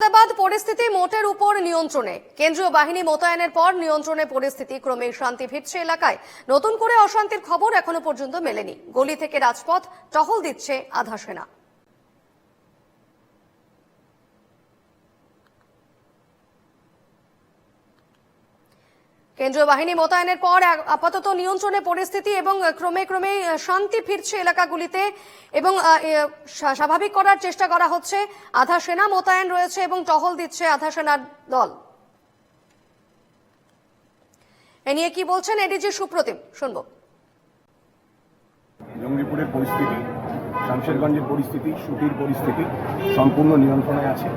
মুর্শিদাবাদ পরিস্থিতি মোটের উপর নিয়ন্ত্রণে। কেন্দ্রীয় বাহিনী মোতায়েনের পর নিয়ন্ত্রণে পরিস্থিতি, ক্রমেই শান্তি ফিরছে এলাকায়। নতুন করে অশান্তির খবর এখনো পর্যন্ত মেলেনি। গলি থেকে রাজপথ টহল দিচ্ছে আধা সেনা। কেন্দ্রীয় বাহিনী মোতায়েনের পর আপাতত নিয়ন্ত্রণে পরিস্থিতি এবং ক্রমে শান্তি ফিরছে এলাকাগুলিতে এবং স্বাভাবিক করার চেষ্টা করা হচ্ছে। আধা সেনা মোতায়েন রয়েছে এবং টহল দিচ্ছে আধা সেনার দল। এ নিয়ে কি বলছেন এডিজি সুপ্রতিম, শুনবো। জঙ্গিপুরের পরিস্থিতি, শামশেরগঞ্জের পরিস্থিতি, সুতির পরিস্থিতি সম্পূর্ণ নিয়ন্ত্রণে আছে।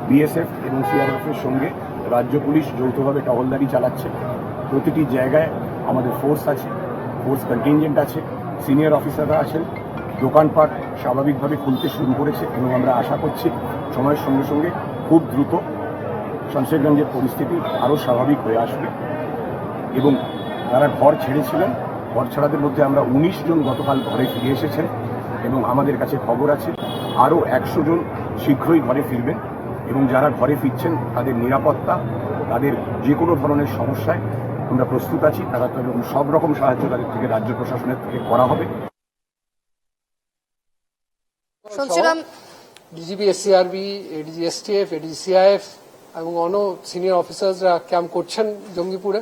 বিএসএফ এবং সিআরএফ এর সঙ্গে রাজ্য পুলিশ যৌথভাবে টহলদারি চালাচ্ছে। প্রতিটি জায়গায় আমাদের ফোর্স আছে, ফোর্স কন্টিনজেন্ট আছে, সিনিয়র অফিসাররা আছেন। দোকানপাট স্বাভাবিকভাবে খুলতে শুরু করেছে এবং আমরা আশা করছি সময়ের সঙ্গে সঙ্গে খুব দ্রুত শামশেরগঞ্জের পরিস্থিতি আরও স্বাভাবিক হয়ে আসবে। এবং যারা ঘর ছেড়েছিলেন, ঘর ছাড়াদের মধ্যে আমরা 19 জন গতকাল ঘরে ফিরে এসেছেন এবং আমাদের কাছে খবর আছে আরও 100 জন শীঘ্রই ঘরে ফিরবেন। এবং যারা ঘরে ফিরছেন তাদের নিরাপত্তা, তাদের যে কোনো ধরনের সমস্যায় আমরা প্রস্তুত আছি। তারা সব রকম সাহায্য তাদের থেকে রাজ্য প্রশাসনের থেকে করা হবে। DGP SCRB, ADG STF, ADG CIF এবং অন্য সিনিয়র অফিসার্সরা ক্যাম্প করছেন জঙ্গিপুরে।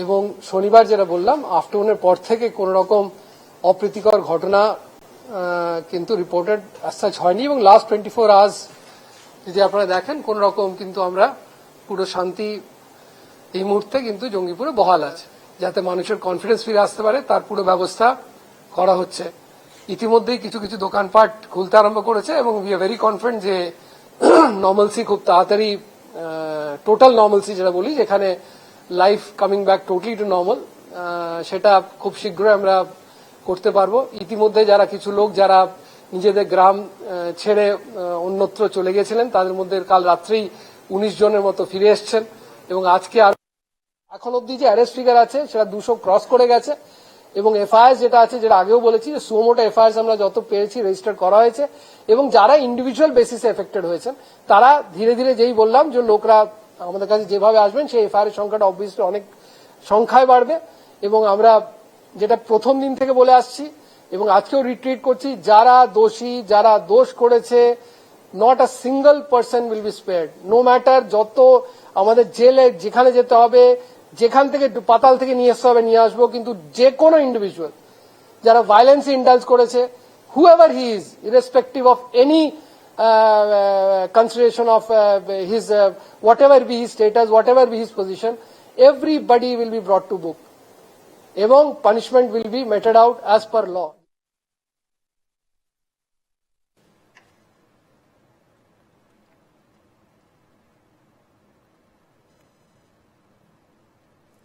এবং শনিবার যেটা বললাম, আফটারনুনের পর থেকে কোন রকম অপ্রীতিকর ঘটনা কিন্তু রিপোর্টেড অ্যাজ হয়নি। এবং লাস্ট 24 আওয়ার্স যদি আপনারা দেখেন, কোন রকম কিন্তু আমরা পুরো শান্তি এই মুহূর্তে কিন্তু জঙ্গিপুরে বহাল আছে, যাতে মানুষের কনফিডেন্স ফিরে আসতে পারে তার পুরো ব্যবস্থা করা হচ্ছে। ইতিমধ্যেই কিছু কিছু দোকানপাট খুলতে আরম্ভ করেছে এবং উই আর ভেরি কনফিডেন্ট যে নর্মালসি খুব তাড়াতাড়ি, টোটাল নর্মালসি যেটা বলি, যেখানে life coming back totally to normal, সেটা খুব শীঘ্রই আমরা করতে পারবো। ইতিমধ্যে যারা কিছু লোক যারা নিজেদের গ্রাম ছেড়ে অন্যত্র চলে গেছিলেন, তাদের মধ্যে কাল রাত্রেই 19 জনের মতো ফিরে এসছেন। এবং আজকে আর এখন অব্দি যে অ্যারেস্ট ফিগার আছে সেটা 200 ক্রস করে গেছে। এবং এফআইআর যেটা আছে, যেটা আগেও বলেছি, যে সুমোটো এফআইআর আমরা যত পেয়েছি রেজিস্টার করা হয়েছে। এবং যারা ইন্ডিভিজুয়াল বেসিসে এফেক্টেড হয়েছেন, তারা ধীরে ধীরে, যেই বললাম যে লোকরা আমাদের কাছে যেভাবে আসবেন, সেই এফআইআর এর সংখ্যাটা অবভিয়াসলি অনেক সংখ্যায় বাড়বে। এবং আমরা যেটা প্রথম দিন থেকে বলে আসছি এবং আজকেও রিট্রিট করছি, যারা দোষী, যারা দোষ করেছে, not a single person will be spared. No matter যত আমাদের জেলে যেখানে যেতে হবে, যেখান থেকে পাতাল থেকে নিয়ে আসতে হবে নিয়ে আসবো, কিন্তু যে কোনো ইন্ডিভিজুয়াল যারা ভায়োলেন্সে ইন্ডালজ করেছে, whoever he is, irrespective of any consideration of his whatever be his status, whatever be his position, everybody will be brought to book এবং punishment will be meted out as per law.